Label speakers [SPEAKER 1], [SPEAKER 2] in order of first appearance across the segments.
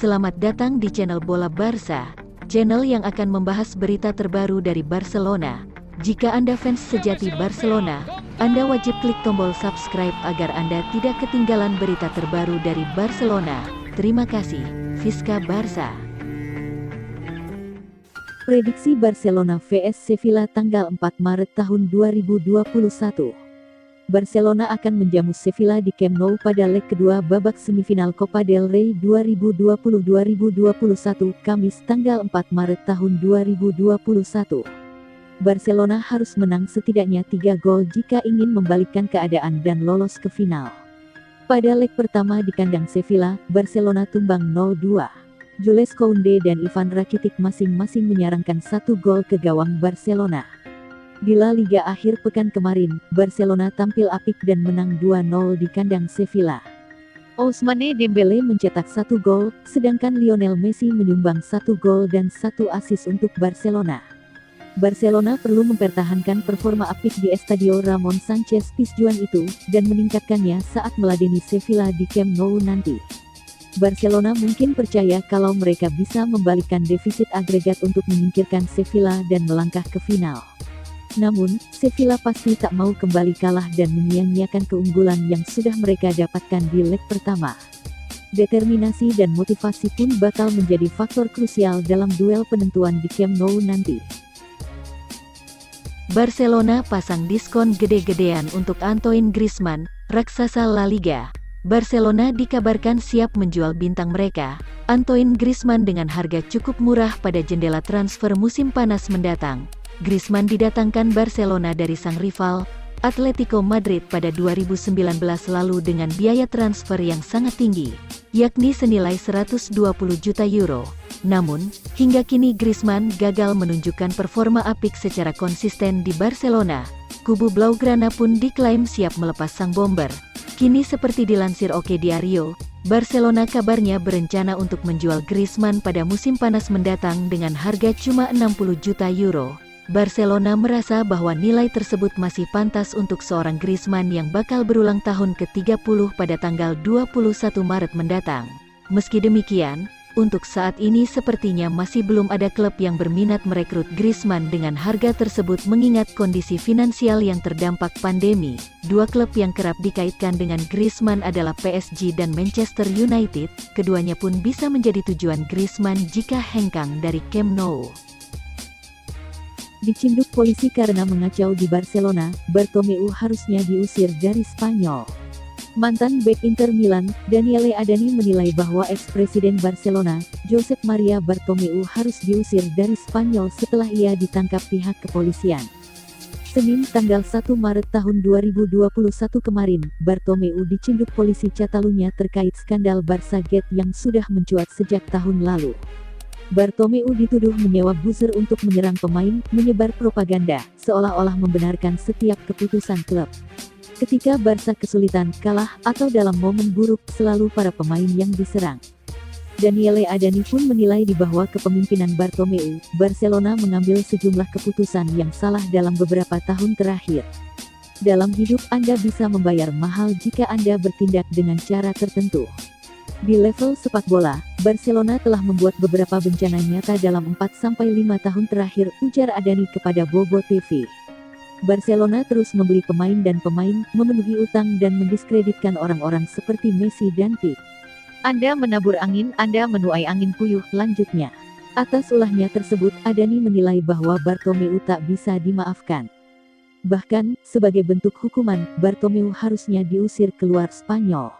[SPEAKER 1] Selamat datang di channel Bola Barca, channel yang akan membahas berita terbaru dari Barcelona. Jika Anda fans sejati Barcelona, Anda wajib klik tombol subscribe agar Anda tidak ketinggalan berita terbaru dari Barcelona. Terima kasih, Visca Barca.
[SPEAKER 2] Prediksi Barcelona vs Sevilla tanggal 4 Maret tahun 2021. Barcelona akan menjamu Sevilla di Camp Nou pada leg kedua babak semifinal Copa del Rey 2020-2021 Kamis tanggal 4 Maret tahun 2021. Barcelona harus menang setidaknya 3 gol jika ingin membalikkan keadaan dan lolos ke final. Pada leg pertama di kandang Sevilla, Barcelona tumbang 0-2. Jules Koundé dan Ivan Rakitic masing-masing menyarangkan 1 gol ke gawang Barcelona. Di La Liga akhir pekan kemarin, Barcelona tampil apik dan menang 2-0 di kandang Sevilla. Ousmane Dembele mencetak 1 gol, sedangkan Lionel Messi menyumbang 1 gol dan 1 assist untuk Barcelona. Barcelona perlu mempertahankan performa apik di Estadio Ramon Sánchez Pizjuan itu, dan meningkatkannya saat meladeni Sevilla di Camp Nou nanti. Barcelona mungkin percaya kalau mereka bisa membalikkan defisit agregat untuk menyingkirkan Sevilla dan melangkah ke final. Namun, Sevilla pasti tak mau kembali kalah dan menyia-nyiakan keunggulan yang sudah mereka dapatkan di leg pertama. Determinasi dan motivasi pun bakal menjadi faktor krusial dalam duel penentuan di Camp Nou nanti.
[SPEAKER 1] Barcelona pasang diskon gede-gedean untuk Antoine Griezmann, raksasa La Liga. Barcelona dikabarkan siap menjual bintang mereka, Antoine Griezmann dengan harga cukup murah pada jendela transfer musim panas mendatang. Griezmann didatangkan Barcelona dari sang rival, Atletico Madrid pada 2019 lalu dengan biaya transfer yang sangat tinggi, yakni senilai 120 juta euro. Namun, hingga kini Griezmann gagal menunjukkan performa apik secara konsisten di Barcelona. Kubu Blaugrana pun diklaim siap melepas sang bomber. Kini seperti dilansir OK Diario, Barcelona kabarnya berencana untuk menjual Griezmann pada musim panas mendatang dengan harga cuma 60 juta euro. Barcelona merasa bahwa nilai tersebut masih pantas untuk seorang Griezmann yang bakal berulang tahun ke-30 pada tanggal 21 Maret mendatang. Meski demikian, untuk saat ini sepertinya masih belum ada klub yang berminat merekrut Griezmann dengan harga tersebut mengingat kondisi finansial yang terdampak pandemi. Dua klub yang kerap dikaitkan dengan Griezmann adalah PSG dan Manchester United, keduanya pun bisa menjadi tujuan Griezmann jika hengkang dari Camp Nou.
[SPEAKER 2] Dicinduk polisi karena mengacau di Barcelona, Bartomeu harusnya diusir dari Spanyol. Mantan bek Inter Milan, Daniele Adani menilai bahwa eks-presiden Barcelona, Josep Maria Bartomeu harus diusir dari Spanyol setelah ia ditangkap pihak kepolisian. Senin tanggal 1 Maret tahun 2021 kemarin, Bartomeu dicinduk polisi Catalunya terkait skandal Barça Gate yang sudah mencuat sejak tahun lalu. Bartomeu dituduh menyewa buzzer untuk menyerang pemain, menyebar propaganda, seolah-olah membenarkan setiap keputusan klub. Ketika Barca kesulitan, kalah, atau dalam momen buruk, selalu para pemain yang diserang. Daniele Adani pun menilai di bawah kepemimpinan Bartomeu, Barcelona mengambil sejumlah keputusan yang salah dalam beberapa tahun terakhir. Dalam hidup Anda bisa membayar mahal jika Anda bertindak dengan cara tertentu. Di level sepak bola, Barcelona telah membuat beberapa bencana nyata dalam 4-5 tahun terakhir, ujar Adani kepada Bobo TV. Barcelona terus membeli pemain dan pemain, memenuhi utang dan mendiskreditkan orang-orang seperti Messi dan Pique. Anda menabur angin, Anda menuai angin puyuh, lanjutnya. Atas ulahnya tersebut, Adani menilai bahwa Bartomeu tak bisa dimaafkan. Bahkan, sebagai bentuk hukuman, Bartomeu harusnya diusir keluar Spanyol.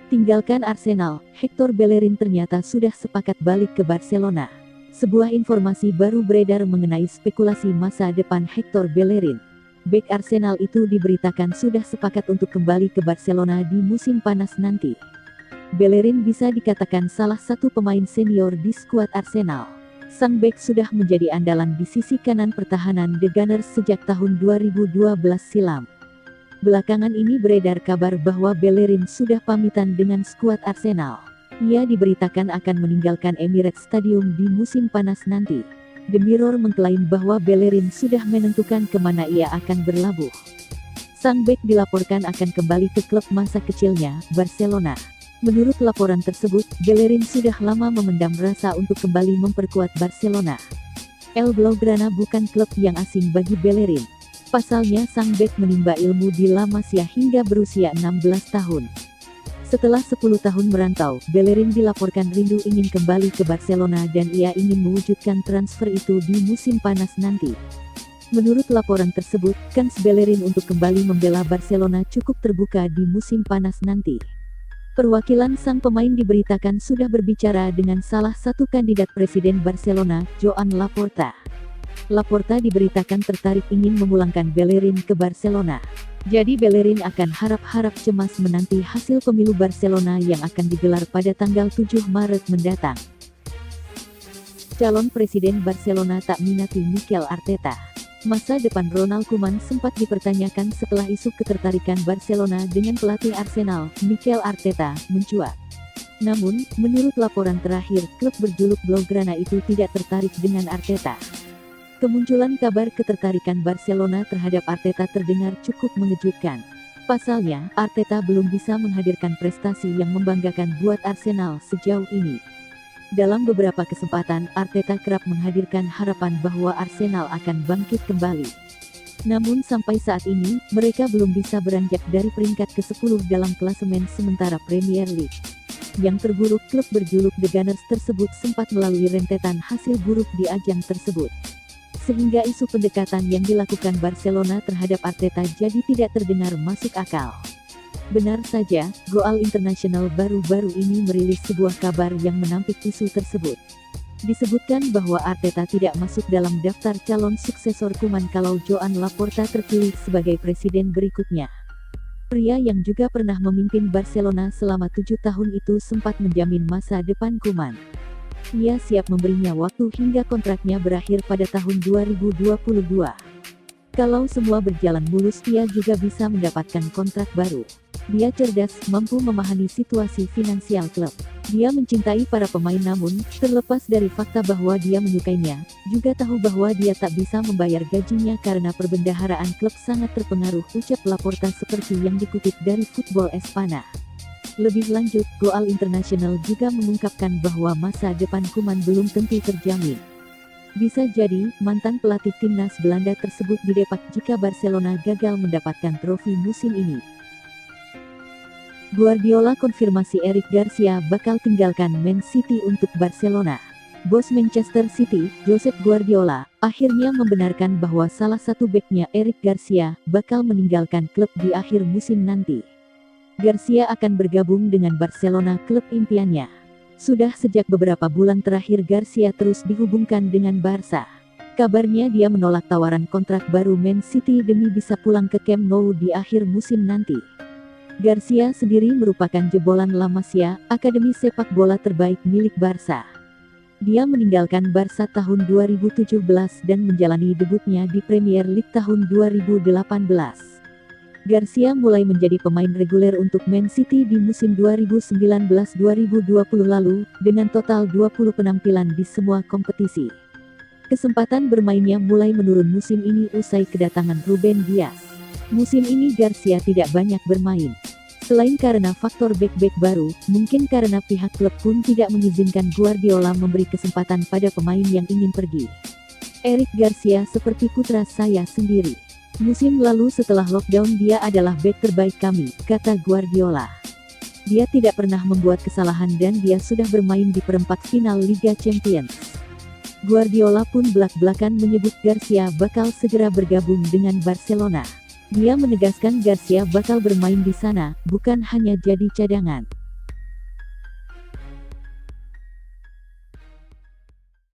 [SPEAKER 2] Tinggalkan Arsenal, Hector Bellerin ternyata sudah sepakat balik ke Barcelona. Sebuah informasi baru beredar mengenai spekulasi masa depan Hector Bellerin. Bek Arsenal itu diberitakan sudah sepakat untuk kembali ke Barcelona di musim panas nanti. Bellerin bisa dikatakan salah satu pemain senior di skuad Arsenal. Sang bek sudah menjadi andalan di sisi kanan pertahanan The Gunners sejak tahun 2012 silam. Belakangan ini beredar kabar bahwa Bellerin sudah pamitan dengan skuad Arsenal. Ia diberitakan akan meninggalkan Emirates Stadium di musim panas nanti. The Mirror mengklaim bahwa Bellerin sudah menentukan kemana ia akan berlabuh. Sang bek dilaporkan akan kembali ke klub masa kecilnya, Barcelona. Menurut laporan tersebut, Bellerin sudah lama memendam rasa untuk kembali memperkuat Barcelona. El Blaugrana bukan klub yang asing bagi Bellerin. Pasalnya sang bek menimba ilmu di La Masia hingga berusia 16 tahun. Setelah 10 tahun merantau, Bellerin dilaporkan rindu ingin kembali ke Barcelona dan ia ingin mewujudkan transfer itu di musim panas nanti. Menurut laporan tersebut, kans Bellerin untuk kembali membela Barcelona cukup terbuka di musim panas nanti. Perwakilan sang pemain diberitakan sudah berbicara dengan salah satu kandidat presiden Barcelona, Joan Laporta. Laporta diberitakan tertarik ingin memulangkan Bellerin ke Barcelona. Jadi Bellerin akan harap-harap cemas menanti hasil pemilu Barcelona yang akan digelar pada tanggal 7 Maret mendatang. Calon presiden Barcelona tak minati Mikel Arteta. Masa depan Ronald Koeman sempat dipertanyakan setelah isu ketertarikan Barcelona dengan pelatih Arsenal, Mikel Arteta, mencuat. Namun, menurut laporan terakhir, klub berjuluk Blaugrana itu tidak tertarik dengan Arteta. Kemunculan kabar ketertarikan Barcelona terhadap Arteta terdengar cukup mengejutkan. Pasalnya, Arteta belum bisa menghadirkan prestasi yang membanggakan buat Arsenal sejauh ini. Dalam beberapa kesempatan, Arteta kerap menghadirkan harapan bahwa Arsenal akan bangkit kembali. Namun sampai saat ini, mereka belum bisa beranjak dari peringkat ke-10 dalam klasemen sementara Premier League. Yang terburuk, klub berjuluk The Gunners tersebut sempat melalui rentetan hasil buruk di ajang tersebut. Sehingga isu pendekatan yang dilakukan Barcelona terhadap Arteta jadi tidak terdengar masuk akal. Benar saja, Goal International baru-baru ini merilis sebuah kabar yang menampik isu tersebut. Disebutkan bahwa Arteta tidak masuk dalam daftar calon suksesor Koeman kalau Joan Laporta terpilih sebagai presiden berikutnya. Pria yang juga pernah memimpin Barcelona selama 7 tahun itu sempat menjamin masa depan Koeman. Ia siap memberinya waktu hingga kontraknya berakhir pada tahun 2022. Kalau semua berjalan mulus, ia juga bisa mendapatkan kontrak baru. Dia cerdas, mampu memahami situasi finansial klub. Dia mencintai para pemain namun, terlepas dari fakta bahwa dia menyukainya, juga tahu bahwa dia tak bisa membayar gajinya karena perbendaharaan klub sangat terpengaruh, ucap Laporta seperti yang dikutip dari Football Espana. Lebih lanjut, Goal International juga mengungkapkan bahwa masa depan Koeman belum tentu terjamin. Bisa jadi, mantan pelatih timnas Belanda tersebut didepak jika Barcelona gagal mendapatkan trofi musim ini. Guardiola konfirmasi Eric Garcia bakal tinggalkan Man City untuk Barcelona. Bos Manchester City, Josep Guardiola, akhirnya membenarkan bahwa salah satu beknya Eric Garcia bakal meninggalkan klub di akhir musim nanti. Garcia akan bergabung dengan Barcelona, klub impiannya. Sudah sejak beberapa bulan terakhir Garcia terus dihubungkan dengan Barca. Kabarnya dia menolak tawaran kontrak baru Man City demi bisa pulang ke Camp Nou di akhir musim nanti. Garcia sendiri merupakan jebolan La Masia, akademi sepak bola terbaik milik Barca. Dia meninggalkan Barca tahun 2017 dan menjalani debutnya di Premier League tahun 2018. Garcia mulai menjadi pemain reguler untuk Man City di musim 2019-2020 lalu, dengan total 20 penampilan di semua kompetisi. Kesempatan bermainnya mulai menurun musim ini usai kedatangan Ruben Dias. Musim ini Garcia tidak banyak bermain. Selain karena faktor bek-bek baru, mungkin karena pihak klub pun tidak mengizinkan Guardiola memberi kesempatan pada pemain yang ingin pergi. Eric Garcia seperti putra saya sendiri. Musim lalu setelah lockdown dia adalah bek terbaik kami, kata Guardiola. Dia tidak pernah membuat kesalahan dan dia sudah bermain di perempat final Liga Champions. Guardiola pun belak-belakan menyebut Garcia bakal segera bergabung dengan Barcelona. Dia menegaskan Garcia bakal bermain di sana, bukan hanya jadi cadangan.